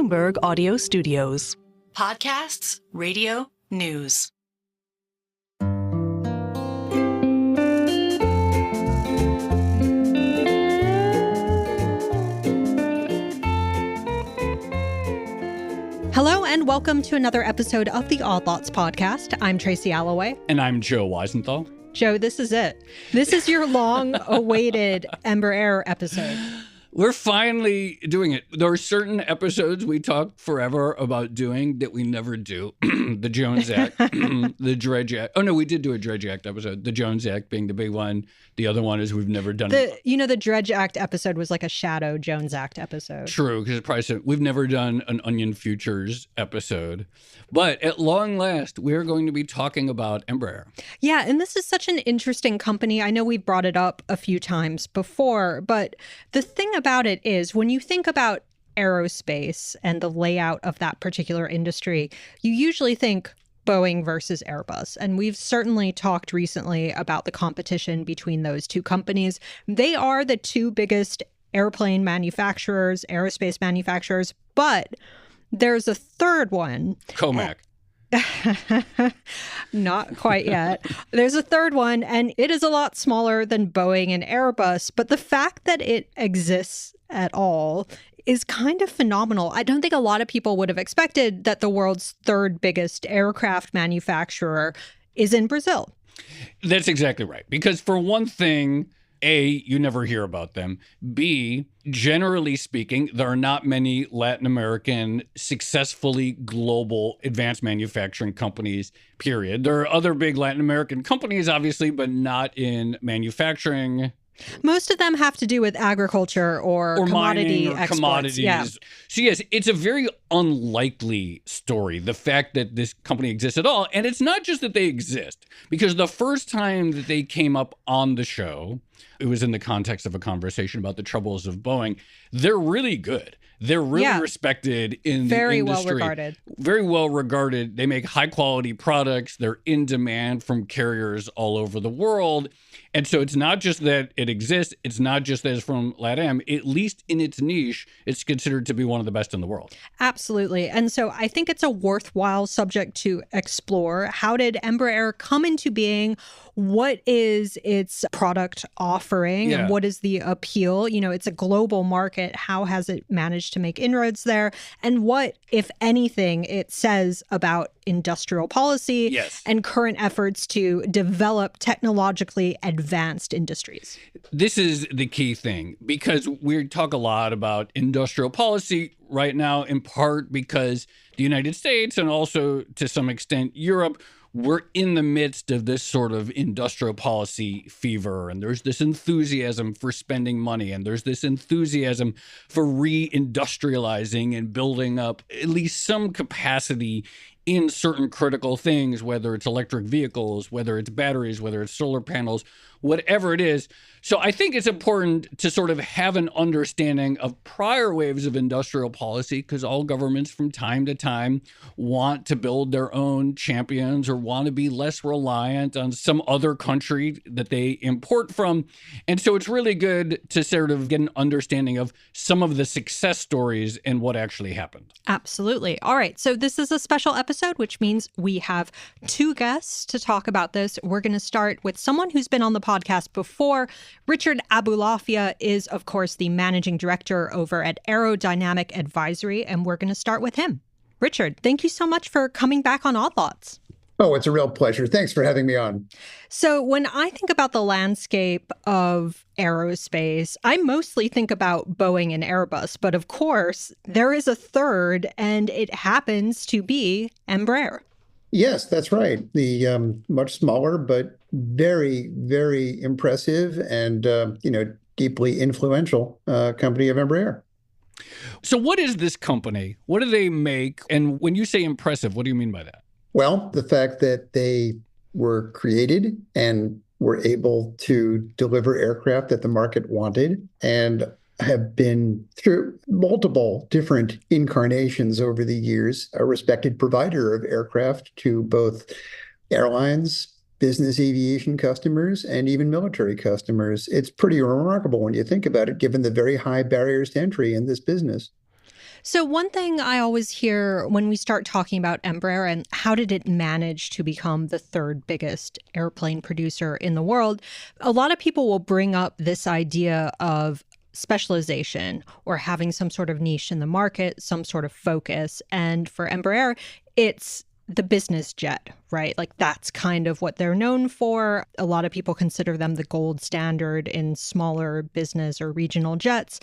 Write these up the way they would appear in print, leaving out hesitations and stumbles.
Bloomberg Audio Studios. Podcasts, radio, news. Hello and welcome to another episode of the Odd Lots podcast. I'm Tracy Alloway. And I'm Joe Weisenthal. Joe, this is it. This is your long-awaited Embraer episode. We're finally doing it. There are certain episodes we talk forever about doing that we never do. The Jones Act, the Dredge Act. Oh, no, we did do a Dredge Act episode. The Jones Act being the big one. The other one is we've never done it. The Dredge Act episode was like a shadow Jones Act episode. True, because it's probably said we've never done an Onion Futures episode. But at long last, we're going to be talking about Embraer. Yeah, and this is such an interesting company. I know we've brought it up a few times before, but the thing about it is when you think about aerospace and the layout of that particular industry, you usually think Boeing versus Airbus. And we've certainly talked recently about the competition between those two companies. They are the two biggest airplane manufacturers, aerospace manufacturers, but there's a third one. Comac. Not quite yet. There's a third one, and it is a lot smaller than Boeing and Airbus. But the fact that it exists at all is kind of phenomenal. I don't think a lot of people would have expected that the world's third biggest aircraft manufacturer is in Brazil. That's exactly right. Because for one thing, A, you never hear about them. B, generally speaking, there are not many Latin American successfully global advanced manufacturing companies, period. There are other big Latin American companies, obviously, but not in manufacturing. Most of them have to do with agriculture or commodity mining or exports. commodities. Yeah. So yes, it's a very unlikely story, the fact that this company exists at all. And it's not just that they exist, because the first time that they came up on the show, it was in the context of a conversation about the troubles of Boeing. They're really good. They're really respected in the industry. Very well regarded. Very well regarded. They make high quality products. They're in demand from carriers all over the world. And so it's not just that it exists. It's not just that it's from LATAM. At least in its niche, it's considered to be one of the best in the world. Absolutely. And so I think it's a worthwhile subject to explore. How did Embraer come into being? What is its product offering? And what is the appeal? You know, it's a global market. How has it managed to make inroads there? And what, if anything, it says about industrial policy and current efforts to develop technologically advanced industries? This is the key thing, because we talk a lot about industrial policy right now, in part because the United States and also to some extent Europe, we're in the midst of this sort of industrial policy fever, and there's this enthusiasm for spending money, and there's this enthusiasm for reindustrializing and building up at least some capacity in certain critical things, whether it's electric vehicles, whether it's batteries, whether it's solar panels, whatever it is. So I think it's important to sort of have an understanding of prior waves of industrial policy, because all governments from time to time want to build their own champions or want to be less reliant on some other country that they import from. And so it's really good to sort of get an understanding of some of the success stories and what actually happened. Absolutely. All right. So this is a special episode, which means we have two guests to talk about this. We're going to start with someone who's been on the podcast before. Richard Aboulafia is, of course, the managing director over at AeroDynamic Advisory, and we're going to start with him. Richard, thank you so much for coming back on Odd Lots. Oh, it's a real pleasure. Thanks for having me on. So when I think about the landscape of aerospace, I mostly think about Boeing and Airbus. But of course, there is a third, and it happens to be Embraer. Yes, that's right. The much smaller, but very, very impressive and, deeply influential company of Embraer. So what is this company? What do they make? And when you say impressive, what do you mean by that? Well, the fact that they were created and were able to deliver aircraft that the market wanted and have been, through multiple different incarnations over the years, a respected provider of aircraft to both airlines, business aviation customers, and even military customers. It's pretty remarkable when you think about it, given the very high barriers to entry in this business. So one thing I always hear when we start talking about Embraer and how did it manage to become the third biggest airplane producer in the world, a lot of people will bring up this idea of specialization or having some sort of niche in the market, some sort of focus. And for Embraer, it's the business jet, right? Like that's kind of what they're known for. A lot of people consider them the gold standard in smaller business or regional jets.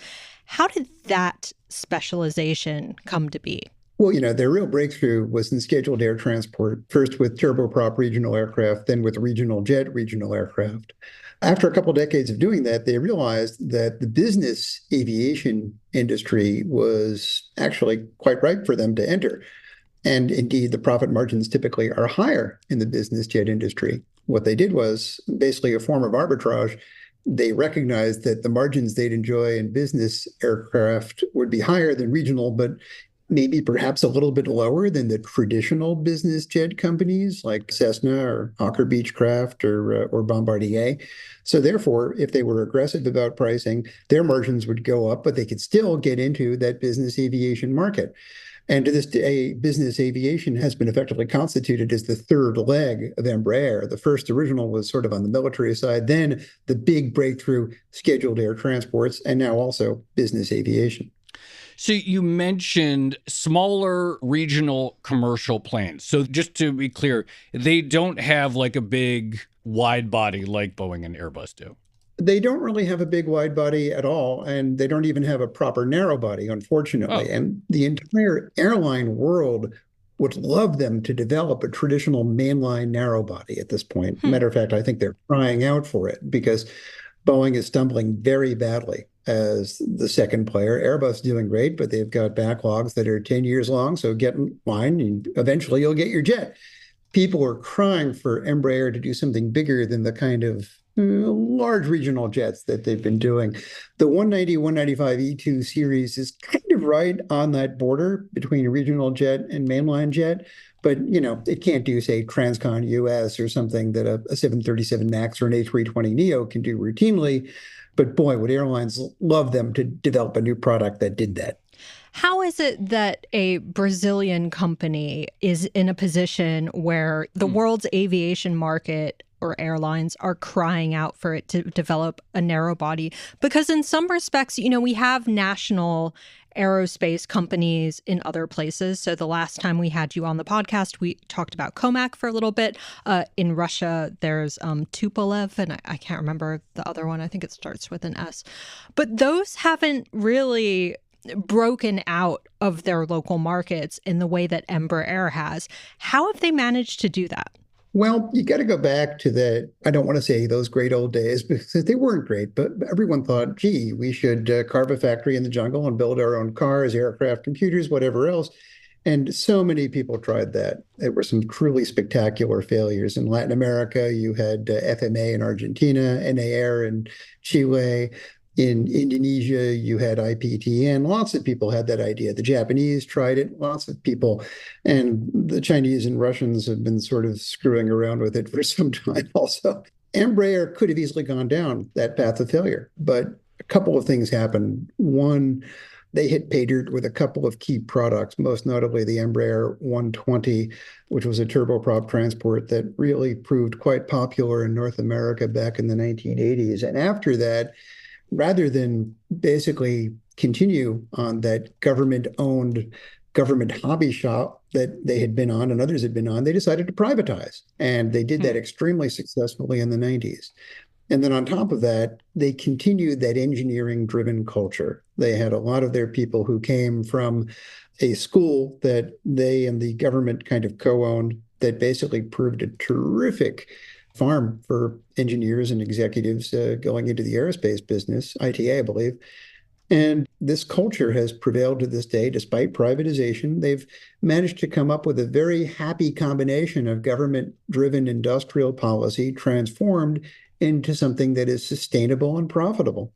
How did that specialization come to be? Well, their real breakthrough was in scheduled air transport, first with turboprop regional aircraft, then with regional jet regional aircraft. After a couple of decades of doing that, they realized that the business aviation industry was actually quite ripe for them to enter. And indeed, the profit margins typically are higher in the business jet industry. What they did was basically a form of arbitrage. They recognized that the margins they'd enjoy in business aircraft would be higher than regional, but maybe perhaps a little bit lower than the traditional business jet companies like Cessna or Hawker Beechcraft or Bombardier. So therefore, if they were aggressive about pricing, their margins would go up, but they could still get into that business aviation market. And to this day, business aviation has been effectively constituted as the third leg of Embraer. The first original was sort of on the military side, then the big breakthrough scheduled air transports, and now also business aviation. So you mentioned smaller regional commercial planes. So just to be clear, they don't have like a big wide body like Boeing and Airbus do. They don't really have a big wide body at all, and they don't even have a proper narrow body, unfortunately. Oh. And the entire airline world would love them to develop a traditional mainline narrow body at this point. Matter of fact, I think they're crying out for it because Boeing is stumbling very badly as the second player. Airbus is doing great, but they've got backlogs that are 10 years long. So get in line and eventually you'll get your jet. People are crying for Embraer to do something bigger than the kind of large regional jets that they've been doing. The 190, 195 E2 series is kind of right on that border between a regional jet and mainline jet. But, it can't do, say, Transcon US or something that a 737 MAX or an A320neo can do routinely. But boy, would airlines love them to develop a new product that did that. How is it that a Brazilian company is in a position where the world's aviation market or airlines are crying out for it to develop a narrow body? Because in some respects, we have national aerospace companies in other places. So the last time we had you on the podcast, we talked about Comac for a little bit. In Russia, there's Tupolev, and I can't remember the other one. I think it starts with an S. But those haven't really broken out of their local markets in the way that Embraer has. How have they managed to do that? Well, you got to go back to I don't want to say those great old days because they weren't great, but everyone thought, gee, we should carve a factory in the jungle and build our own cars, aircraft, computers, whatever else. And so many people tried that. There were some truly spectacular failures. In Latin America, you had FMA in Argentina, Embraer in Chile. In Indonesia, you had IPTN. Lots of people had that idea. The Japanese tried it, lots of people. And the Chinese and Russians have been sort of screwing around with it for some time also. Embraer could have easily gone down that path of failure. But a couple of things happened. One, they hit pay dirt with a couple of key products, most notably the Embraer 120, which was a turboprop transport that really proved quite popular in North America back in the 1980s. And after that, rather than basically continue on that government-owned government hobby shop that they had been on and others had been on, they decided to privatize. And they did that extremely successfully in the 90s. And then on top of that, they continued that engineering-driven culture. They had a lot of their people who came from a school that they and the government kind of co-owned that basically proved a terrific farm for engineers and executives going into the aerospace business, ITA, I believe. And this culture has prevailed to this day, despite privatization. They've managed to come up with a very happy combination of government-driven industrial policy transformed into something that is sustainable and profitable.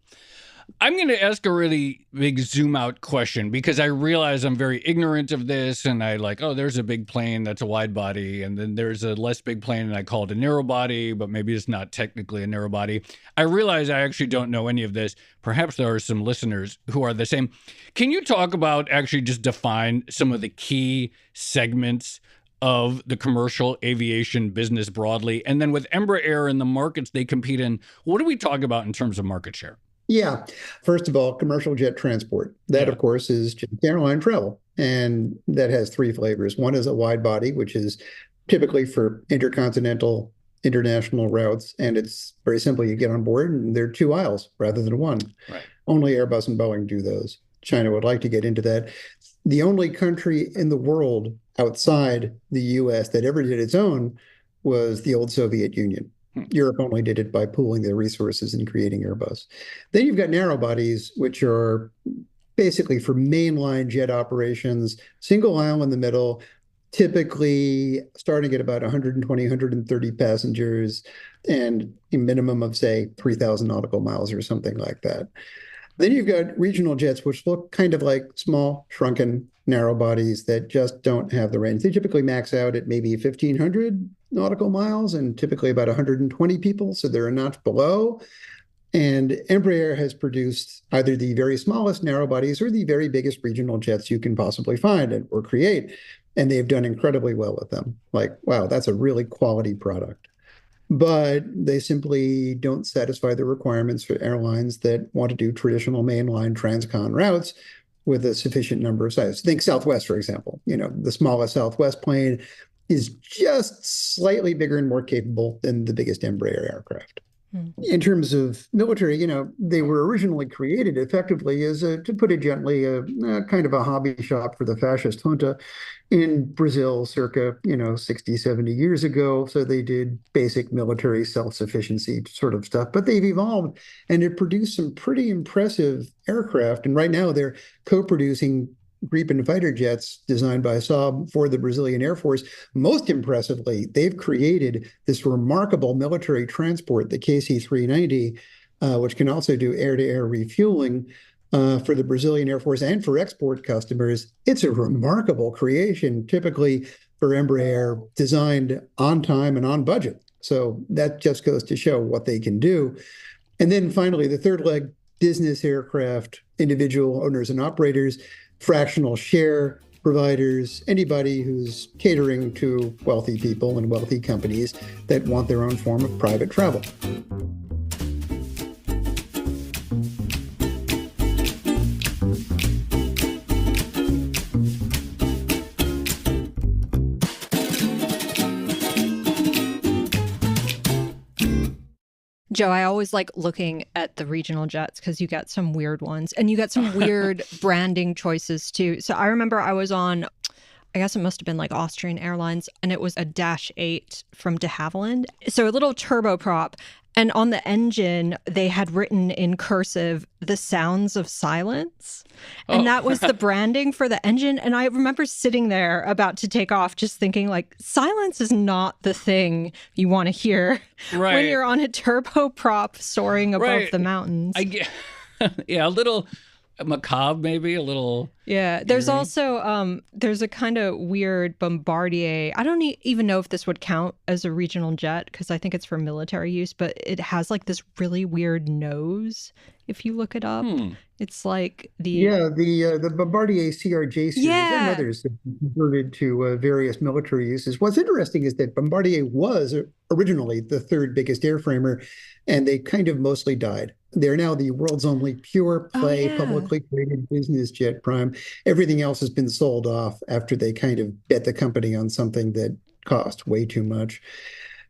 I'm going to ask a really big zoom out question because I realize I'm very ignorant of this and I like, oh, there's a big plane that's a wide body and then there's a less big plane and I call it a narrow body, but maybe it's not technically a narrow body. I realize I actually don't know any of this. Perhaps there are some listeners who are the same. Can you talk about actually just define some of the key segments of the commercial aviation business broadly? And then with Embraer and the markets they compete in, what do we talk about in terms of market share? Yeah. First of all, commercial jet transport. That, of course, is just airline travel. And that has three flavors. One is a wide body, which is typically for intercontinental, international routes. And it's very simple. You get on board and there are 2 aisles rather than one. Right. Only Airbus and Boeing do those. China would like to get into that. The only country in the world outside the US that ever did its own was the old Soviet Union. Europe only did it by pooling their resources and creating Airbus. Then you've got narrow bodies, which are basically for mainline jet operations, single aisle in the middle, typically starting at about 120, 130 passengers, and a minimum of, say, 3,000 nautical miles or something like that. Then you've got regional jets, which look kind of like small, shrunken, narrow bodies that just don't have the range. They typically max out at maybe 1,500 nautical miles and typically about 120 people, so they're a notch below. And Embraer has produced either the very smallest narrow bodies or the very biggest regional jets you can possibly find or create. And they've done incredibly well with them. Like, wow, that's a really quality product. But they simply don't satisfy the requirements for airlines that want to do traditional mainline transcon routes with a sufficient number of size. Think Southwest, for example. You know, the smallest Southwest plane is just slightly bigger and more capable than the biggest Embraer aircraft. In terms of military, you know, they were originally created effectively as, to put it gently, a kind of a hobby shop for the fascist junta in Brazil circa, 60, 70 years ago. So they did basic military self-sufficiency sort of stuff, but they've evolved and it produced some pretty impressive aircraft. And right now they're co-producing Gripen fighter jets designed by Saab for the Brazilian Air Force. Most impressively, they've created this remarkable military transport, the KC-390, which can also do air-to-air refueling for the Brazilian Air Force and for export customers. It's a remarkable creation, typically for Embraer, designed on time and on budget. So that just goes to show what they can do. And then finally, the third leg, business aircraft, individual owners and operators, fractional share providers, anybody who's catering to wealthy people and wealthy companies that want their own form of private travel. Joe, I always like looking at the regional jets because you get some weird ones and you get some weird branding choices too. So I remember I was on, I guess it must have been like Austrian Airlines, and it was a Dash 8 from de Havilland. So a little turboprop. And on the engine, they had written in cursive, "The sounds of silence." And that was the branding for the engine. And I remember sitting there about to take off, just thinking like, silence is not the thing you want to hear when you're on a turboprop soaring above the mountains. Yeah, a little macabre, maybe a little. Yeah, there's also there's a kind of weird Bombardier. I don't even know if this would count as a regional jet because I think it's for military use, but it has like this really weird nose. If you look it up, it's like the Bombardier CRJ series and others have converted to various military uses. What's interesting is that Bombardier was originally the third biggest airframer, and they kind of mostly died. They're now the world's only pure play, publicly traded business jet prime. Everything else has been sold off after they kind of bet the company on something that cost way too much.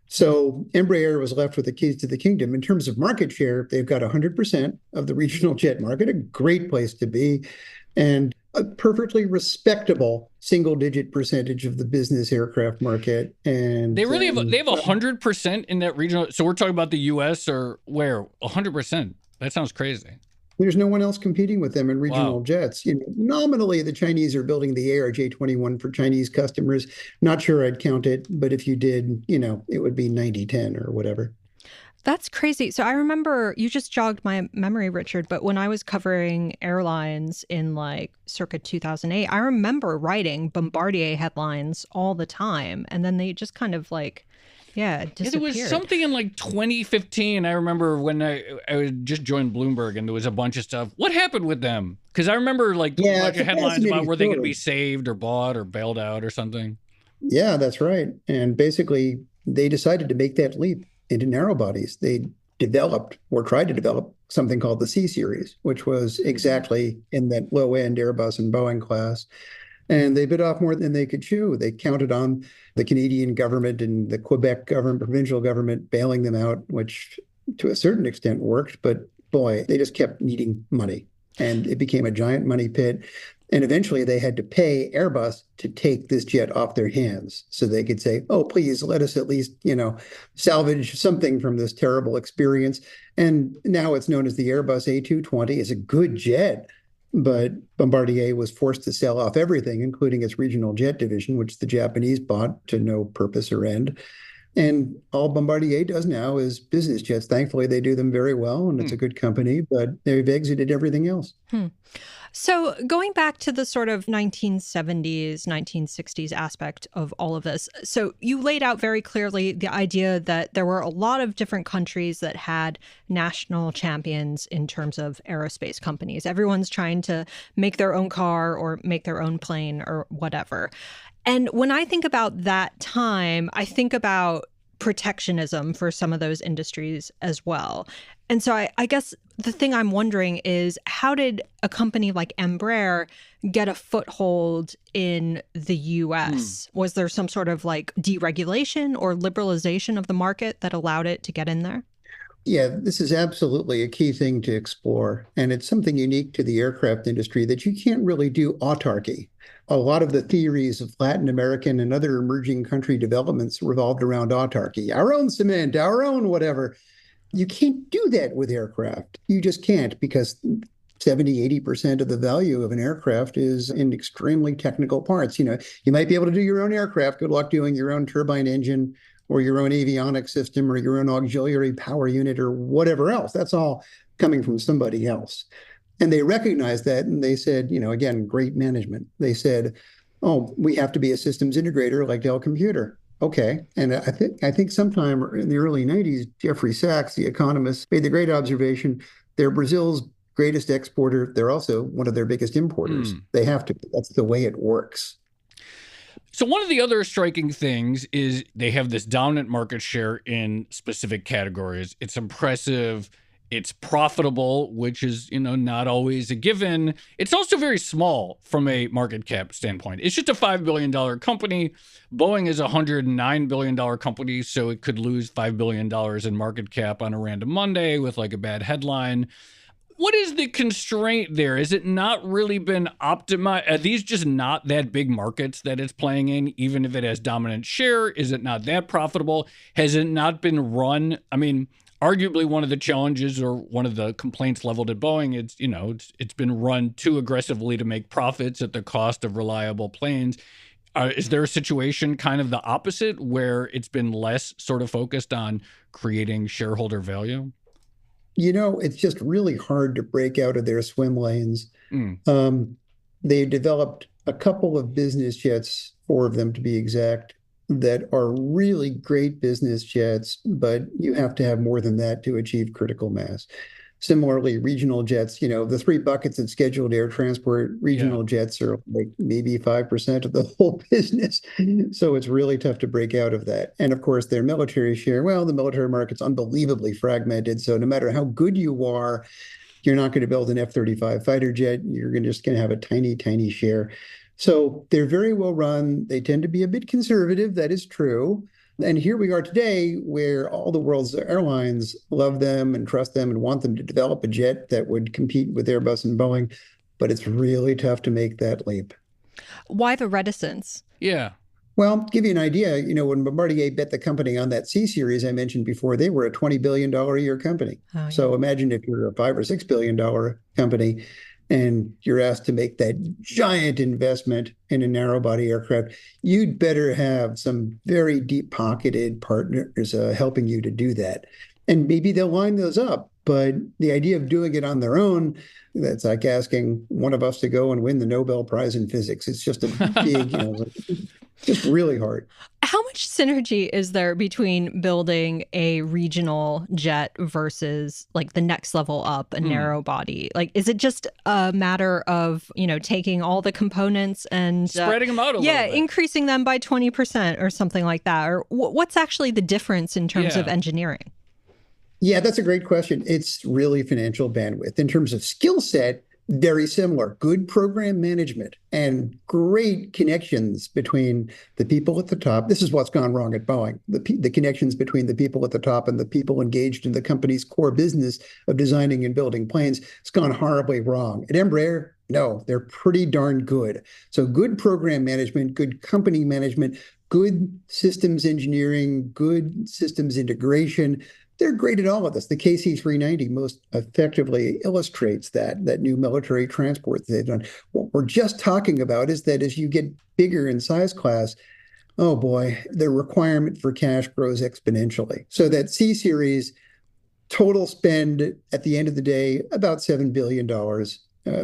So Embraer was left with the keys to the kingdom. In terms of market share, they've got 100% of the regional jet market, a great place to be, and a perfectly respectable single-digit percentage of the business aircraft market. And they really have 100% in that regional. So we're talking about the U.S. or where? 100%. That sounds crazy. There's no one else competing with them in regional jets. Nominally, the Chinese are building the ARJ21 for Chinese customers. Not sure I'd count it, but if you did, it would be 90-10 or whatever. That's crazy. So I remember, you just jogged my memory, Richard, but when I was covering airlines in like circa 2008, I remember writing Bombardier headlines all the time. And then they just kind of like, disappeared. There was something in like 2015. I remember when I just joined Bloomberg and there was a bunch of stuff. What happened with them? Because I remember like a bunch of headlines about were they going to be saved or bought or bailed out or something. Yeah, that's right. And basically, they decided to make that leap into narrow bodies. They developed or tried to develop something called the C series, which was exactly in that low end Airbus and Boeing class. And they bit off more than they could chew. They counted on the Canadian government and the Quebec government, provincial government bailing them out, which to a certain extent worked. But boy, they just kept needing money. And it became a giant money pit. And eventually they had to pay Airbus to take this jet off their hands so they could say, oh, please let us at least, salvage something from this terrible experience. And now it's known as the Airbus A220. It's a good jet. But Bombardier was forced to sell off everything, including its regional jet division, which the Japanese bought to no purpose or end. And all Bombardier does now is business jets. Thankfully, they do them very well, and it's a good company, but they've exited everything else. So going back to the sort of 1970s, 1960s aspect of all of this, so you laid out very clearly the idea that there were a lot of different countries that had national champions in terms of aerospace companies. Everyone's trying to make their own car or make their own plane or whatever. And when I think about that time, I think about protectionism for some of those industries as well. And so I guess the thing I'm wondering is, how did a company like Embraer get a foothold in the US? Was there some sort of like deregulation or liberalization of the market that allowed it to get in there? Yeah, this is absolutely a key thing to explore. And it's something unique to the aircraft industry that you can't really do autarky. A lot of the theories of Latin American and other emerging country developments revolved around autarky. Our own cement, our own whatever. You can't do that with aircraft. You just can't, because 70–80% of the value of an aircraft is in extremely technical parts. You might be able to do your own aircraft. Good luck doing your own turbine engine or your own avionics system or your own auxiliary power unit or whatever else. That's all coming from somebody else. And they recognized that, and they said, again, great management. They said, oh, we have to be a systems integrator like Dell Computer. Okay. And I think sometime in the early 90s, Jeffrey Sachs, the economist, made the great observation, they're Brazil's greatest exporter. They're also one of their biggest importers. They have to be. That's the way it works. So one of the other striking things is they have this dominant market share in specific categories. It's impressive. It's profitable, which is, not always a given. It's also very small from a market cap standpoint. It's just a $5 billion company. Boeing is a $109 billion company, so it could lose $5 billion in market cap on a random Monday with like a bad headline. What is the constraint there? Is it not really been optimized? Are these just not that big markets that it's playing in, even if it has dominant share? Is it not that profitable? Has it not been run? I mean, arguably one of the challenges or one of the complaints leveled at Boeing is, it's been run too aggressively to make profits at the cost of reliable planes. Is there a situation kind of the opposite where it's been less sort of focused on creating shareholder value? It's just really hard to break out of their swim lanes. They developed a couple of business jets, 4 of them to be exact, that are really great business jets, but you have to have more than that to achieve critical mass. Similarly, regional jets, the 3 buckets of scheduled air transport, regional jets are like maybe 5% of the whole business. So it's really tough to break out of that. And of course, their military share, the military market's unbelievably fragmented. So no matter how good you are, you're not going to build an F-35 fighter jet. You're just going to have a tiny, tiny share. So they're very well run. They tend to be a bit conservative. That is true. And here we are today where all the world's airlines love them and trust them and want them to develop a jet that would compete with Airbus and Boeing. But it's really tough to make that leap. Why the reticence? Yeah. Well, to give you an idea, when Bombardier bet the company on that C series I mentioned before, they were a $20 billion a year company. Oh, yeah. So imagine if you're a $5 or $6 billion company and you're asked to make that giant investment in a narrow body aircraft, you'd better have some very deep pocketed partners helping you to do that. And maybe they'll line those up. But the idea of doing it on their own, that's like asking one of us to go and win the Nobel Prize in physics. It's just a big, just really hard. How much synergy is there between building a regional jet versus like the next level up, a narrow body? Like, is it just a matter of, taking all the components and spreading them out a little bit? Increasing them by 20% or something like that? Or what's actually the difference in terms of engineering? Yeah, that's a great question. It's really financial bandwidth. In terms of skill set, very similar. Good program management and great connections between the people at the top. This is what's gone wrong at Boeing. The connections between the people at the top and the people engaged in the company's core business of designing and building planes. It's gone horribly wrong. At Embraer, no, they're pretty darn good. So good program management, good company management, good systems engineering, good systems integration. They're great at all of this. The KC-390 most effectively illustrates that new military transport that they've done. What we're just talking about is that as you get bigger in size class, oh boy, the requirement for cash grows exponentially. So that C-Series total spend at the end of the day, about $7 billion,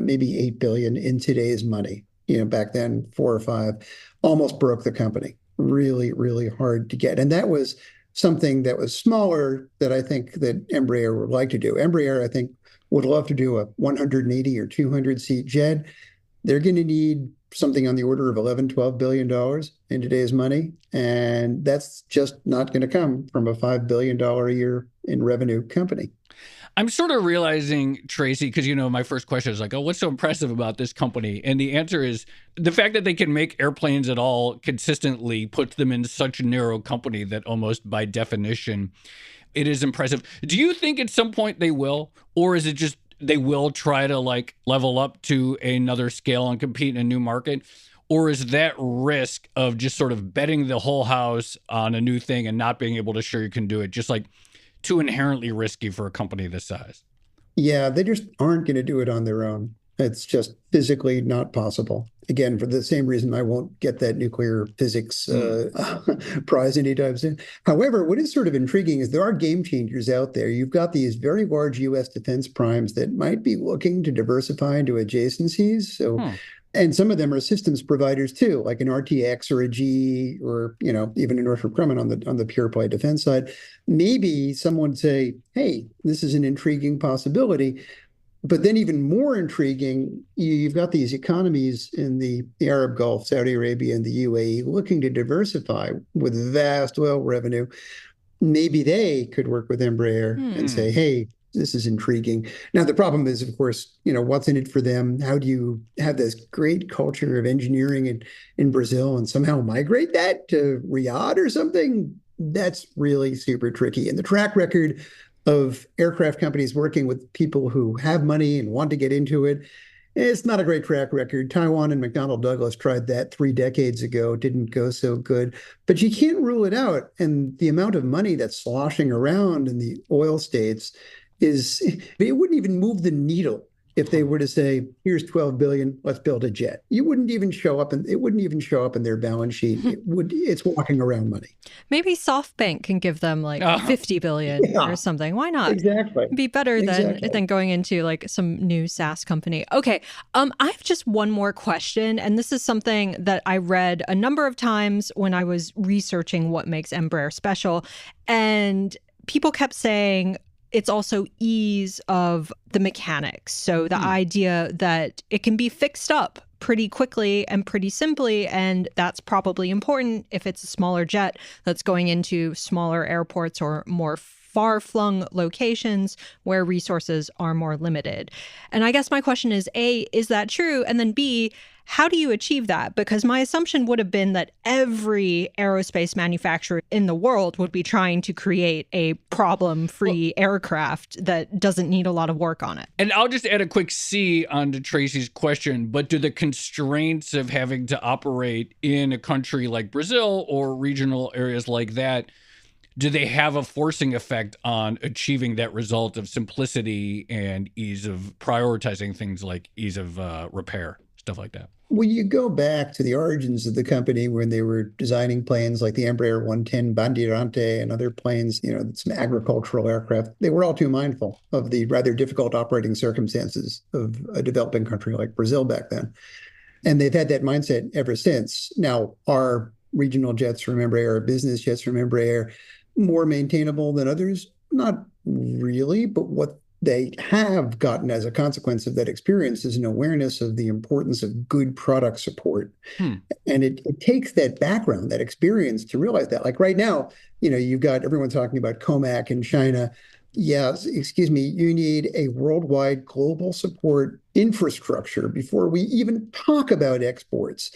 maybe $8 billion in today's money. Back then, 4 or 5, almost broke the company. Really, really hard to get. And that was something that was smaller that I think that Embraer would like to do. Embraer, I think, would love to do a 180 or 200 seat jet. They're going to need something on the order of $11-12 billion in today's money. And that's just not going to come from a $5 billion a year in revenue company. I'm sort of realizing, Tracy, because, my first question is like, what's so impressive about this company? And the answer is the fact that they can make airplanes at all consistently puts them in such a narrow company that almost by definition, it is impressive. Do you think at some point they will? Or is it just they will try to level up to another scale and compete in a new market? Or is that risk of just sort of betting the whole house on a new thing and not being able to show you can do it just too inherently risky for a company this size? Yeah, they just aren't going to do it on their own. It's just physically not possible. Again, for the same reason I won't get that nuclear physics prize anytime soon. However, what is sort of intriguing is there are game changers out there. You've got these very large U.S. defense primes that might be looking to diversify into adjacencies. So And some of them are systems providers too, like an RTX or a GE or, even a Northrop Grumman on the pure play defense side. Maybe someone would say, hey, this is an intriguing possibility. But then even more intriguing, you've got these economies in the Arab Gulf, Saudi Arabia, and the UAE looking to diversify with vast oil revenue. Maybe they could work with Embraer and say, hey, this is intriguing. Now, the problem is, of course, what's in it for them? How do you have this great culture of engineering in Brazil and somehow migrate that to Riyadh or something? That's really super tricky. And the track record of aircraft companies working with people who have money and want to get into it, it's not a great track record. Taiwan and McDonnell Douglas tried that 3 decades ago. It didn't go so good. But you can't rule it out. And the amount of money that's sloshing around in the oil states it wouldn't even move the needle if they were to say, here's 12 billion, let's build a jet. It wouldn't even show up in their balance sheet. It's walking around money. Maybe SoftBank can give them 50 billion or something. Why not? Exactly. It'd be better than going into some new SaaS company. Okay. I have just one more question. And this is something that I read a number of times when I was researching what makes Embraer special. And people kept saying, it's also ease of the mechanics. So the idea that it can be fixed up pretty quickly and pretty simply, and that's probably important if it's a smaller jet that's going into smaller airports or more far-flung locations where resources are more limited. And I guess my question is, A, is that true? And then B, how do you achieve that? Because my assumption would have been that every aerospace manufacturer in the world would be trying to create a problem-free aircraft that doesn't need a lot of work on it. And I'll just add a quick C onto Tracy's question, but do the constraints of having to operate in a country like Brazil or regional areas like that, do they have a forcing effect on achieving that result of simplicity and ease of prioritizing things like ease of repair? stuff like that? Well, you go back to the origins of the company when they were designing planes like the Embraer 110 Bandeirante and other planes, some agricultural aircraft. They were all too mindful of the rather difficult operating circumstances of a developing country like Brazil back then. And they've had that mindset ever since. Now, are regional jets from Embraer, business jets from Embraer, more maintainable than others? Not really, but what they have gotten as a consequence of that experience is an awareness of the importance of good product support. And it takes that background, that experience to realize that. Like right now, you've got everyone talking about COMAC in China. Yes, excuse me, you need a worldwide global support infrastructure before we even talk about exports.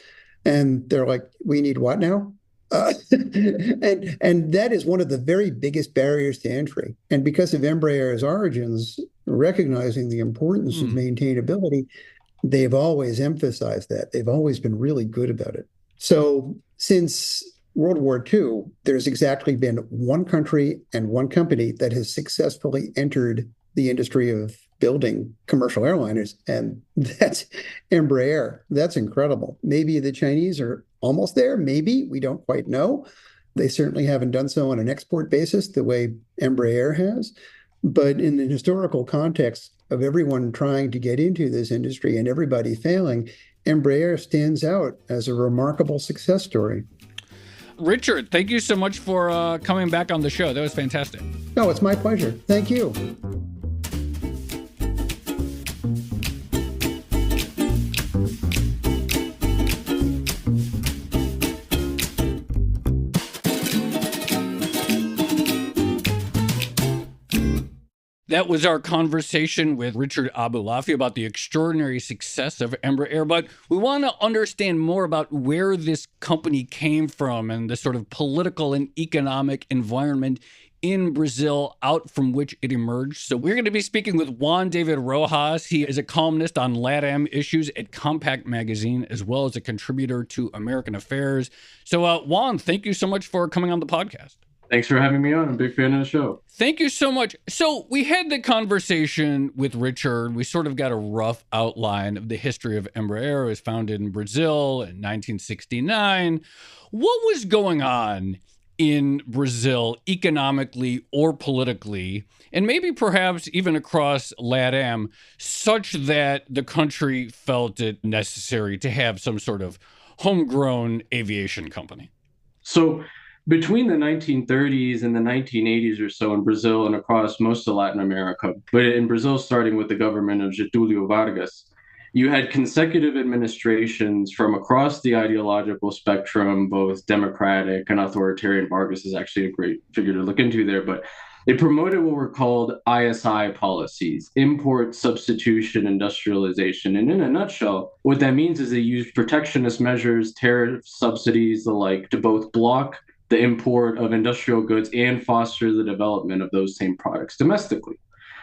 And they're like, we need what now? And that is one of the very biggest barriers to entry. And because of Embraer's origins, recognizing the importance of maintainability, they've always emphasized that. They've always been really good about it. So since World War II, there's exactly been one country and one company that has successfully entered the industry of building commercial airliners, and that's Embraer. That's incredible. Maybe the Chinese are almost there. Maybe. We don't quite know. They certainly haven't done so on an export basis the way Embraer has. But in the historical context of everyone trying to get into this industry and everybody failing, Embraer stands out as a remarkable success story. Richard, thank you so much for coming back on the show. That was fantastic. No, it's my pleasure. Thank you. That was our conversation with Richard Aboulafia about the extraordinary success of Embraer. But we want to understand more about where this company came from and the sort of political and economic environment in Brazil out from which it emerged. So we're going to be speaking with Juan David Rojas. He is a columnist on LATAM issues at Compact Magazine, as well as a contributor to American Affairs. So Juan, thank you so much for coming on the podcast. Thanks for having me on. I'm a big fan of the show. Thank you so much. So we had the conversation with Richard. We sort of got a rough outline of the history of Embraer. It was founded in Brazil in 1969. What was going on in Brazil economically or politically, and maybe perhaps even across LATAM, such that the country felt it necessary to have some sort of homegrown aviation company? So between the 1930s and the 1980s or so in Brazil and across most of Latin America, but in Brazil, starting with the government of Getúlio Vargas, you had consecutive administrations from across the ideological spectrum, both democratic and authoritarian. Vargas is actually a great figure to look into there, but they promoted what were called ISI policies, import, substitution, industrialization. And in a nutshell, what that means is they used protectionist measures, tariff subsidies, the like, to both block the import of industrial goods and foster the development of those same products domestically.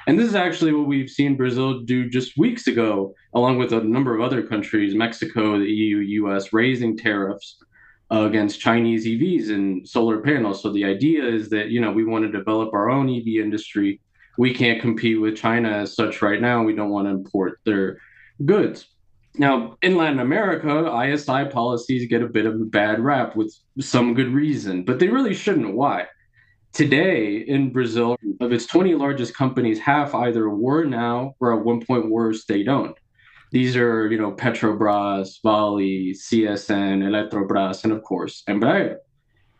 And this is actually what we've seen Brazil do just weeks ago, along with a number of other countries, Mexico, the EU, US, raising tariffs against Chinese EVs and solar panels. So the idea is that, we want to develop our own EV industry. We can't compete with China as such right now. We don't want to import their goods. Now, in Latin America, ISI policies get a bit of a bad rap with some good reason, but they really shouldn't. Why? Today in Brazil, of its 20 largest companies, half either were now or at one point were state-owned. These are, Petrobras, Vale, CSN, Eletrobras, and of course, Embraer.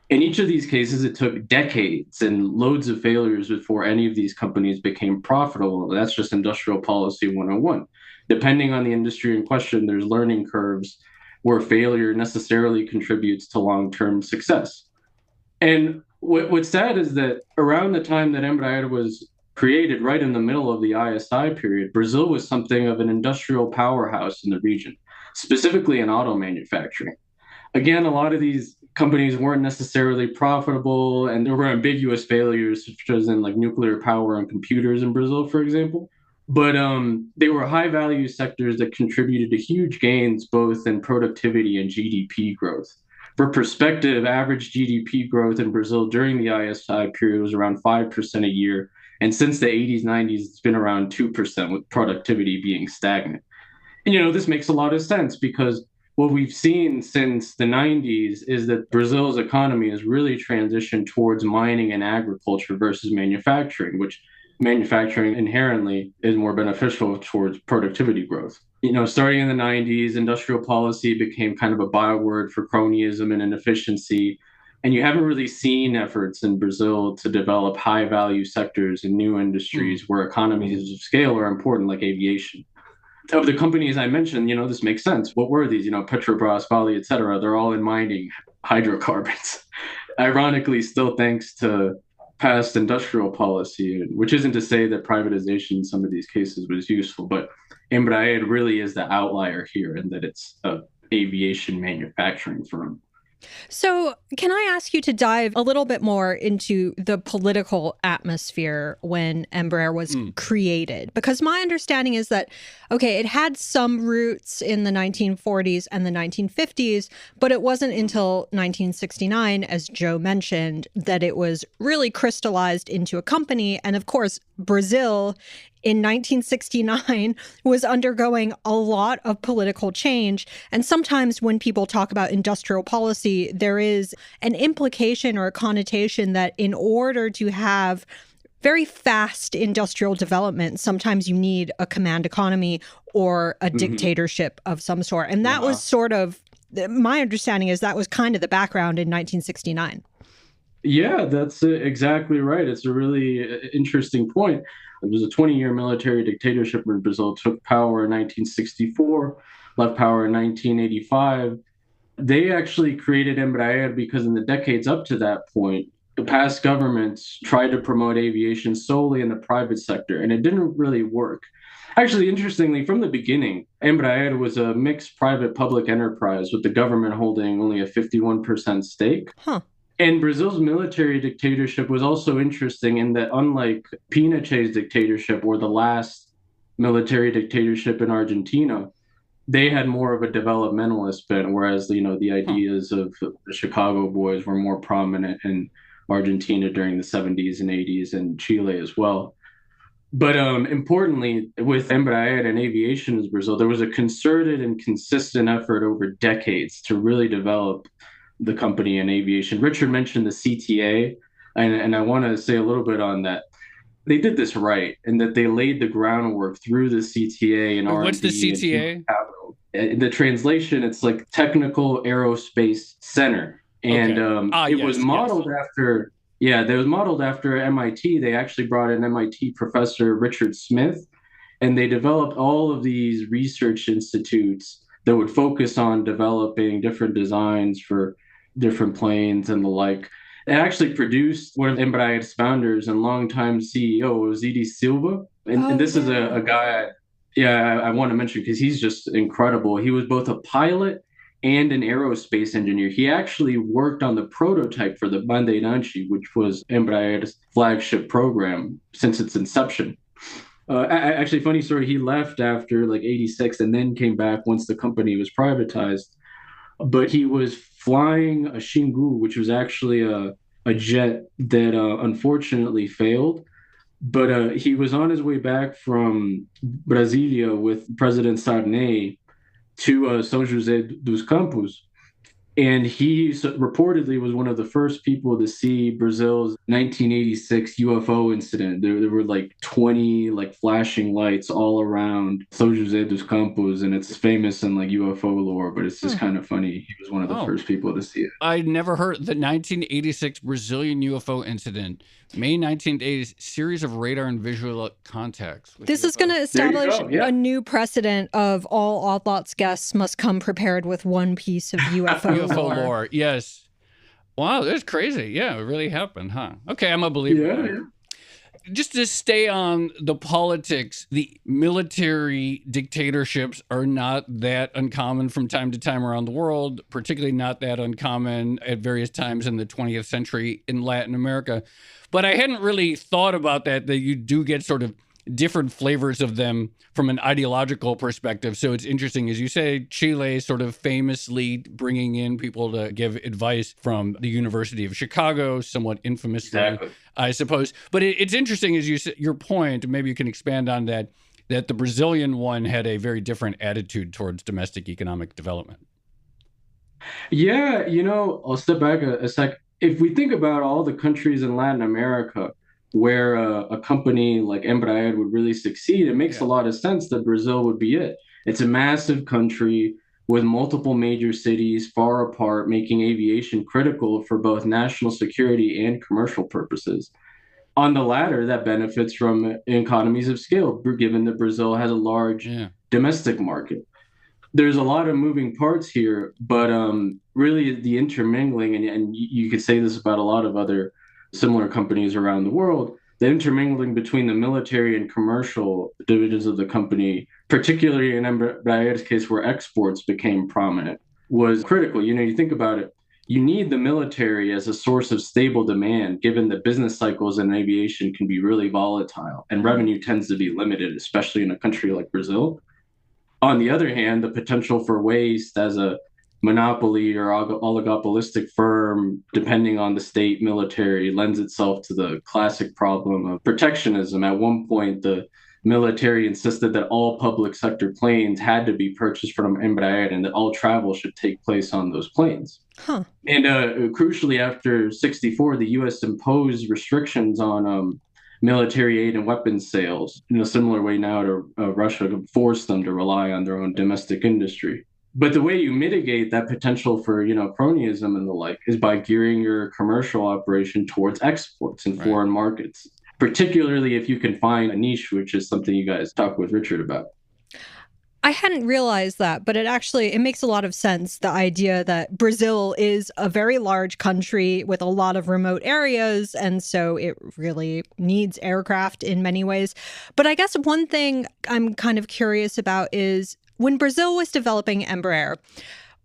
In each of these cases, it took decades and loads of failures before any of these companies became profitable. That's just industrial policy 101. Depending on the industry in question, there's learning curves where failure necessarily contributes to long-term success. And what's sad is that around the time that Embraer was created, right in the middle of the ISI period, Brazil was something of an industrial powerhouse in the region, specifically in auto manufacturing. Again, a lot of these companies weren't necessarily profitable, and there were ambiguous failures, such as in like nuclear power and computers in Brazil, for example. But they were high-value sectors that contributed to huge gains, both in productivity and GDP growth. For perspective, average GDP growth in Brazil during the ISI period was around 5% a year. And since the 80s, 90s, it's been around 2%, with productivity being stagnant. And, this makes a lot of sense because what we've seen since the 90s is that Brazil's economy has really transitioned towards mining and agriculture versus manufacturing, which manufacturing inherently is more beneficial towards productivity growth. Starting in the 90s, industrial policy became kind of a byword for cronyism and inefficiency. And you haven't really seen efforts in Brazil to develop high value sectors and new industries where economies of scale are important, like aviation. Of the companies I mentioned, this makes sense. What were these? Petrobras, Vale, et cetera. They're all in mining hydrocarbons. Ironically, still thanks to past industrial policy, which isn't to say that privatization in some of these cases was useful, but Embraer really is the outlier here in that it's an aviation manufacturing firm. So can I ask you to dive a little bit more into the political atmosphere when Embraer was created? Because my understanding is that, okay, it had some roots in the 1940s and the 1950s, but it wasn't until 1969, as Joe mentioned, that it was really crystallized into a company. And of course, Brazil in 1969 was undergoing a lot of political change. And sometimes when people talk about industrial policy, there is an implication or a connotation that in order to have very fast industrial development, sometimes you need a command economy or a dictatorship of some sort. And that was sort of, my understanding is that was kind of the background in 1969. Yeah, that's exactly right. It's a really interesting point. It was a 20-year military dictatorship in Brazil, took power in 1964, left power in 1985. They actually created Embraer because in the decades up to that point, the past governments tried to promote aviation solely in the private sector, and it didn't really work. Actually, interestingly, from the beginning, Embraer was a mixed private-public enterprise with the government holding only a 51% stake. And Brazil's military dictatorship was also interesting in that, unlike Pinochet's dictatorship or the last military dictatorship in Argentina, they had more of a developmentalist bent, whereas the ideas of the Chicago Boys were more prominent in Argentina during the 70s and 80s, and Chile as well. But importantly, with Embraer and aviation in Brazil, there was a concerted and consistent effort over decades to really develop the company in aviation. Richard mentioned the CTA, and I want to say a little bit on that. They did this right, in that they laid the groundwork through the CTA and R&D. What's the CTA? In the translation, it's like Technical Aerospace Center, and it was modeled after. Yeah, they was modeled after MIT. They actually brought in MIT professor Richard Smith, and they developed all of these research institutes that would focus on developing different designs for different planes and the like. It actually produced one of Embraer's founders and longtime CEO, Zidi Silva. And this is a guy I want to mention because he's just incredible. He was both a pilot and an aerospace engineer. He actually worked on the prototype for the Bandeirantes, which was Embraer's flagship program since its inception. Actually, funny story, he left after like 86 and then came back once the company was privatized. But he was flying a Xingu, which was actually a jet that unfortunately failed. But he was on his way back from Brasilia with President Sarney to São José dos Campos. And he reportedly was one of the first people to see Brazil's 1986 UFO incident. There were like 20 like flashing lights all around São José dos Campos, and it's famous in like UFO lore, but it's just kind of funny. He was one of the first people to see it. I never heard the 1986 Brazilian UFO incident, May 1980s, series of radar and visual contacts. This is going to establish a new precedent of all Odd Lots guests must come prepared with one piece of UFO lore. Yes. Wow, that's crazy. Yeah, it really happened, huh? Okay, I'm a believer. Yeah. Just to stay on the politics, the military dictatorships are not that uncommon from time to time around the world, particularly not that uncommon at various times in the 20th century in Latin America. But I hadn't really thought about that you do get sort of different flavors of them from an ideological perspective. So it's interesting, as you say, Chile sort of famously bringing in people to give advice from the University of Chicago, somewhat infamously, I suppose. But it's interesting, as you said, your point, maybe you can expand on that. that the Brazilian one had a very different attitude towards domestic economic development. Yeah, I'll step back a sec. If we think about all the countries in Latin America where a company like Embraer would really succeed, it makes a lot of sense that Brazil would be it. It's a massive country with multiple major cities far apart, making aviation critical for both national security and commercial purposes. On the latter, that benefits from economies of scale, given that Brazil has a large domestic market. There's a lot of moving parts here, but really the intermingling, and you could say this about a lot of other similar companies around the world, the intermingling between the military and commercial divisions of the company, particularly in Embraer's case where exports became prominent, was critical. You think about it, you need the military as a source of stable demand, given that business cycles in aviation can be really volatile and revenue tends to be limited, especially in a country like Brazil. On the other hand, the potential for waste as a monopoly or oligopolistic firm, depending on the state military, lends itself to the classic problem of protectionism. At one point, the military insisted that all public sector planes had to be purchased from Embraer and that all travel should take place on those planes. Huh. And crucially, after 1964, the U.S. imposed restrictions on military aid and weapons sales in a similar way now to Russia to force them to rely on their own domestic industry. But the way you mitigate that potential for, cronyism and the like is by gearing your commercial operation towards exports in foreign markets, particularly if you can find a niche, which is something you guys talk with Richard about. I hadn't realized that, but it makes a lot of sense. The idea that Brazil is a very large country with a lot of remote areas, and so it really needs aircraft in many ways. But I guess one thing I'm kind of curious about is when Brazil was developing Embraer,